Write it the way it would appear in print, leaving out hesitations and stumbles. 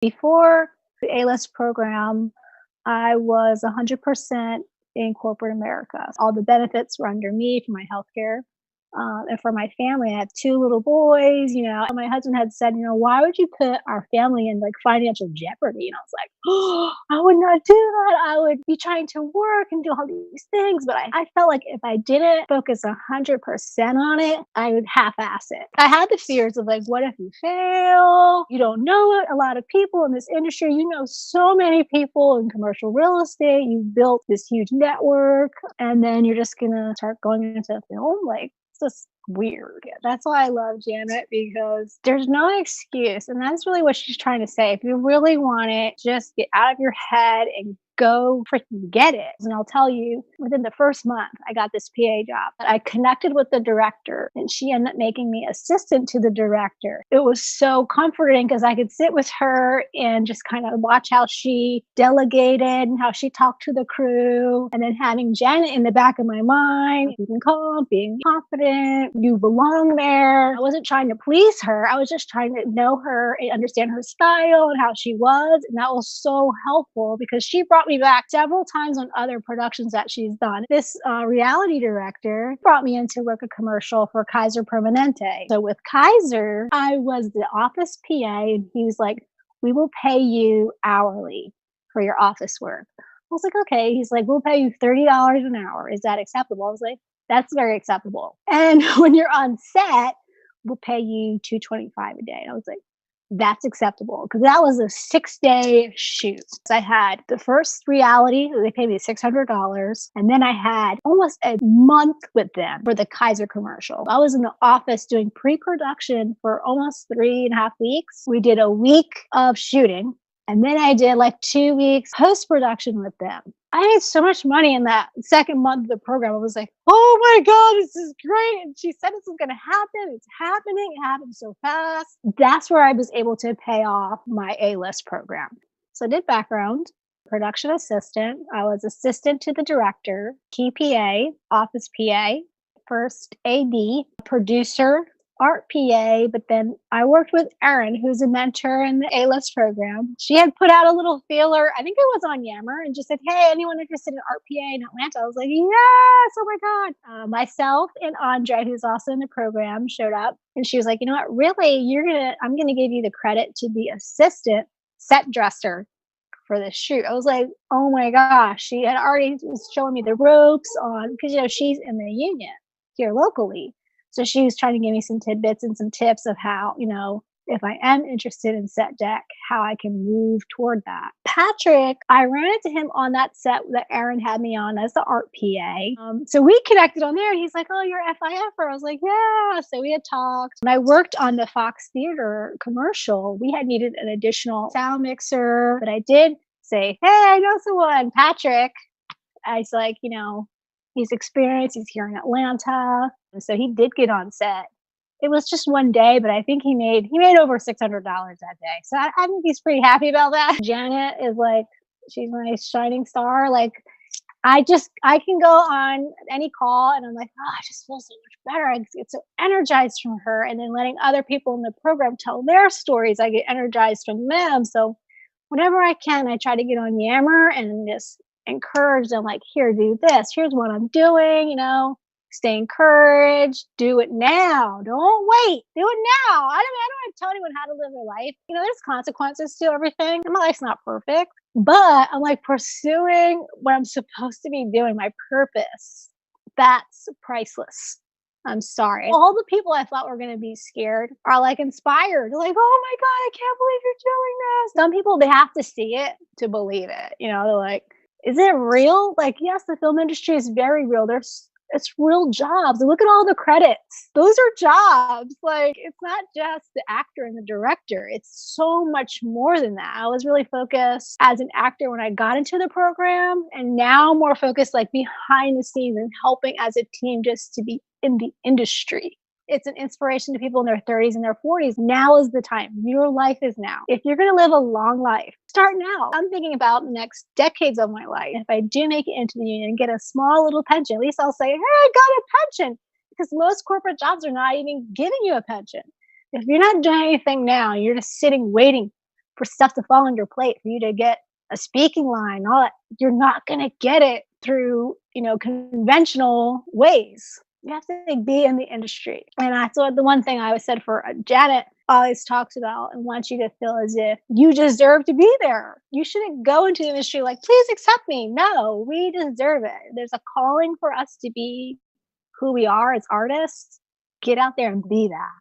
Before the A-list program, I was 100% in corporate America. All the benefits were under me for my healthcare. And for my family, I had two little boys. My husband had said, why would you put our family in like financial jeopardy? And I was like, oh, I would not do that. I would be trying to work and do all these things. But I felt like if I didn't focus 100% on it, I would half-ass it. I had the fears of like, what if you fail? You don't know it. A lot of people in this industry, so many people in commercial real estate. You built this huge network, and then you're just going to start going into film. Like, just weird. That's why I love Janet, because there's no excuse. And that's really what she's trying to say. If you really want it, just get out of your head and go freaking get it. And I'll tell you, within the first month, I got this PA job. I connected with the director, and she ended up making me assistant to the director. It was so comforting because I could sit with her and just kind of watch how she delegated and how she talked to the crew. And then having Janet in the back of my mind, being calm, being confident, you belong there. I wasn't trying to please her. I was just trying to know her and understand her style and how she was. And that was so helpful because she brought me back several times on other productions that she's done. This reality director brought me in to work a commercial for Kaiser Permanente. So with Kaiser, I was the office PA, and he was like, we will pay you hourly for your office work. I was like, okay. He's like, we'll pay you $30 an hour. Is that acceptable? I was like, that's very acceptable. And when you're on set, we'll pay you $225 a day. And I was like, that's acceptable, because that was a 6-day shoot. So I had the first reality, they paid me $600, and then I had almost a month with them for the Kaiser commercial. I was in the office doing pre-production for almost 3.5 weeks. We did a week of shooting, and then I did like 2 weeks post-production with them. I made so much money in that second month of the program. I was like, oh my God, this is great. And she said this is going to happen. It's happening. It happened so fast. That's where I was able to pay off my A-list program. So I did background, production assistant. I was assistant to the director, key PA, office PA, first AD, producer, art PA, but then I worked with Erin, who's a mentor in the A-list program. She had put out a little feeler, I think it was on Yammer, and just said, hey, anyone interested in art PA in Atlanta? I was like, yes, oh my God. Myself and Andre, who's also in the program, showed up, and she was like, you know what, really, I'm going to give you the credit to be assistant set dresser for this shoot. I was like, oh my gosh. She had already was showing me the ropes on, because, she's in the union here locally. So she was trying to give me some tidbits and some tips of how, if I am interested in set deck, how I can move toward that. Patrick, I ran into him on that set that Erin had me on as the art PA. So we connected on there, and he's like, oh, you're FIFer. I was like, yeah. So we had talked. When I worked on the Fox Theater commercial, we had needed an additional sound mixer, but I did say, hey, I know someone, Patrick. I was like, he's experienced, he's here in Atlanta. And so he did get on set. It was just one day, but I think he made over $600 that day. So I think he's pretty happy about that. Janet is like, she's my shining star. Like, I can go on any call and I'm like, oh, I just feel so much better. I get so energized from her. And then letting other people in the program tell their stories, I get energized from them. So whenever I can, I try to get on Yammer and just encourage them, like, here, do this. Here's what I'm doing, stay encouraged, do it now. Don't wait, do it now. I don't want to tell anyone how to live their life. There's consequences to everything. My life's not perfect, but I'm like pursuing what I'm supposed to be doing, my purpose. That's priceless. I'm sorry. All the people I thought were going to be scared are like inspired. They're like, oh my God, I can't believe you're doing this. Some people, they have to see it to believe it. They're like, is it real? Like, yes, the film industry is very real. It's real jobs. Look at all the credits. Those are jobs. Like, it's not just the actor and the director. It's so much more than that. I was really focused as an actor when I got into the program, and now more focused like behind the scenes and helping as a team just to be in the industry. It's an inspiration to people in their 30s and their 40s. Now is the time. Your life is now. If you're going to live a long life, start now. I'm thinking about the next decades of my life. If I do make it into the union and get a small little pension, at least I'll say, hey, I got a pension. Because most corporate jobs are not even giving you a pension. If you're not doing anything now, you're just sitting waiting for stuff to fall on your plate, for you to get a speaking line, all that. You're not going to get it through, conventional ways. You have to be in the industry. And I thought the one thing I always said for Janet always talks about and wants you to feel as if you deserve to be there. You shouldn't go into the industry like, please accept me. No, we deserve it. There's a calling for us to be who we are as artists. Get out there and be that.